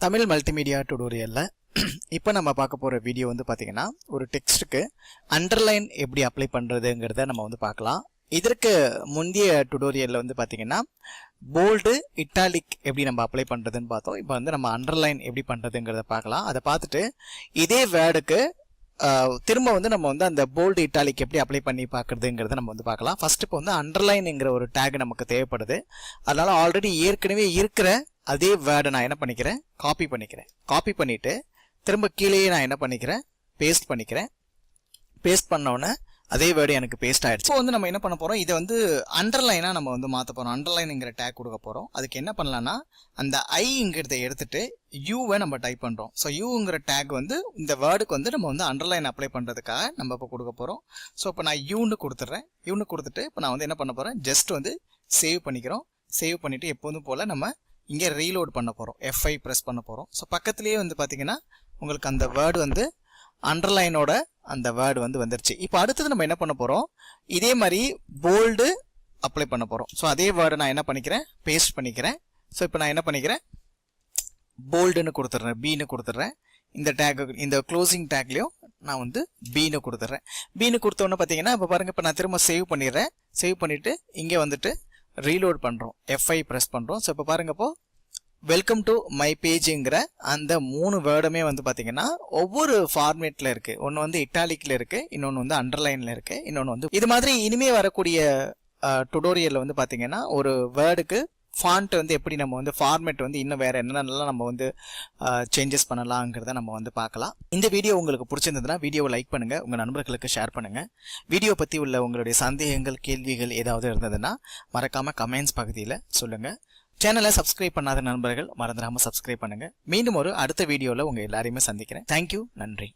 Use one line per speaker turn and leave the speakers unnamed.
Tamil multimedia டுடோரியல்ல இப்போ நம்ம பார்க்க போற வீடியோ வந்து பாத்தீங்கன்னா ஒரு டெக்ஸ்ட்க்கு அண்டர்லைன் எப்படி அப்ளை பண்றதுங்கறத நம்ம வந்து பார்க்கலாம். இதற்கு முந்தைய டுடோரியல்ல வந்து பாத்தீங்கன்னா போல்டு இட்டாலிக் எப்படி நம்ம அப்ளை பண்றதுன்னு பார்த்தோம். இப்போ வந்து நம்ம அண்டர்லைன் எப்படி பண்றதுங்கறத பார்க்கலாம். அதை பார்த்துட்டு இதே வேர்டுக்கு திரும்ப வந்து நம்ம வந்து அந்த போல்டு இட்டாலிக் எப்படி அப்ளை பண்ணி பார்க்கறதுங்கிறத நம்ம வந்து பார்க்கலாம். ஃபர்ஸ்ட் இப்போ வந்து அண்டர்லைன்ங்கிற ஒரு டேக் நமக்கு தேவைப்படுது. அதனால ஆல்ரெடி ஏற்கனவே இருக்கிற அதே வேர்டை நான் என்ன பண்ணிக்கிறேன், காப்பி பண்ணிட்டு திரும்ப கீழேயே நான் என்ன பண்ணிக்கிறேன், பேஸ்ட் பண்ணிக்கிறேன். பேஸ்ட் பண்ண உடனே அதே வேர்டு எனக்கு பேஸ்ட் ஆயிடுச்சு. இப்போ வந்து நம்ம என்ன பண்ண போறோம், இதை வந்து அண்டர்லைனா நம்ம வந்து மாற்ற போறோம். அண்டர்லைன்ங்கிற டேக் கொடுக்க போறோம். அதுக்கு என்ன பண்ணலாம்னா அந்த ஐங்கிறத எடுத்துட்டு யூவை நம்ம டைப் பண்றோம். ஸோ யூங்கிற டேக் வந்து இந்த வேர்டுக்கு வந்து நம்ம வந்து அண்டர்லைன் அப்ளை பண்றதுக்காக நம்ம இப்போ கொடுக்க போறோம். ஸோ இப்போ நான் யூன்னு கொடுத்துட்றேன். யூன்னு கொடுத்துட்டு இப்போ நான் வந்து என்ன பண்ண போறேன், ஜஸ்ட் வந்து சேவ் பண்ணிக்கிறோம். சேவ் பண்ணிட்டு எப்போதும் போல நம்ம இங்கே ரீலோட் பண்ண போறோம். F5 ப்ரெஸ் பண்ண போறோம். ஸோ பக்கத்துலேயே வந்து பாத்தீங்கன்னா உங்களுக்கு அந்த வேர்டு வந்து அண்டர்லைனோட அந்த வேர்டு வந்து வந்துருச்சு. இப்போ அடுத்தது நம்ம என்ன பண்ண போறோம், இதே மாதிரி போல்டு அப்ளை பண்ண போறோம். ஸோ அதே வேர்டை நான் என்ன பண்ணிக்கிறேன், பேஸ்ட் பண்ணிக்கிறேன். ஸோ இப்போ நான் என்ன பண்ணிக்கிறேன், போல்டுன்னு கொடுத்துட்றேன், பீன்னு கொடுத்துட்றேன். இந்த டேக், இந்த க்ளோசிங் டேக்லயும் நான் வந்து பீன்னு கொடுத்துட்றேன். பீன்னு கொடுத்தோன்னு பார்த்தீங்கன்னா இப்போ பாருங்க, இப்போ நான் திரும்ப சேவ் பண்ணிடுறேன். சேவ் பண்ணிட்டு இங்கே வந்துட்டு ரீலோட் பண்றோம். F5 ப்ரெஸ் பண்றோம். ஸோ இப்போ பாருங்க, இப்போ வெல்கம் டு மை பேஜ்ங்கிற அந்த 3 வேர்டுமே வந்து பாத்தீங்கன்னா ஒவ்வொரு ஃபார்மேட்ல இருக்கு. ஒன்னு வந்து இட்டாலிக்ல இருக்கு, இன்னொன்னு வந்து அண்டர்லைன்ல இருக்கு, இன்னொன்னு வந்து இது மாதிரி இனிமே வரக்கூடிய டுடோரியல்ல வந்து பாத்தீங்கன்னா ஒரு வேர்டுக்கு ஃபாண்ட் வந்து எப்படி நம்ம வந்து ஃபார்மேட் வந்து இன்னும் வேற என்னென்னலாம் நம்ம வந்து சேஞ்சஸ் பண்ணலாங்கிறத நம்ம வந்து பார்க்கலாம். இந்த வீடியோ உங்களுக்கு பிடிச்சிருந்ததுன்னா வீடியோவை லைக் பண்ணுங்க, உங்க நண்பர்களுக்கு ஷேர் பண்ணுங்க. வீடியோ பத்தி உள்ள உங்களுடைய சந்தேகங்கள், கேள்விகள் ஏதாவது இருந்ததுன்னா மறக்காம கமெண்ட்ஸ் பகுதியில் சொல்லுங்க. சேனலை சப்ஸ்கிரைப் பண்ணாத நண்பர்கள் மறந்துடாம சப்ஸ்கிரைப் பண்ணுங்க. மீண்டும் ஒரு அடுத்த வீடியோல உங்க எல்லாரையுமே சந்திக்கிறேன். தேங்க்யூ, நன்றி.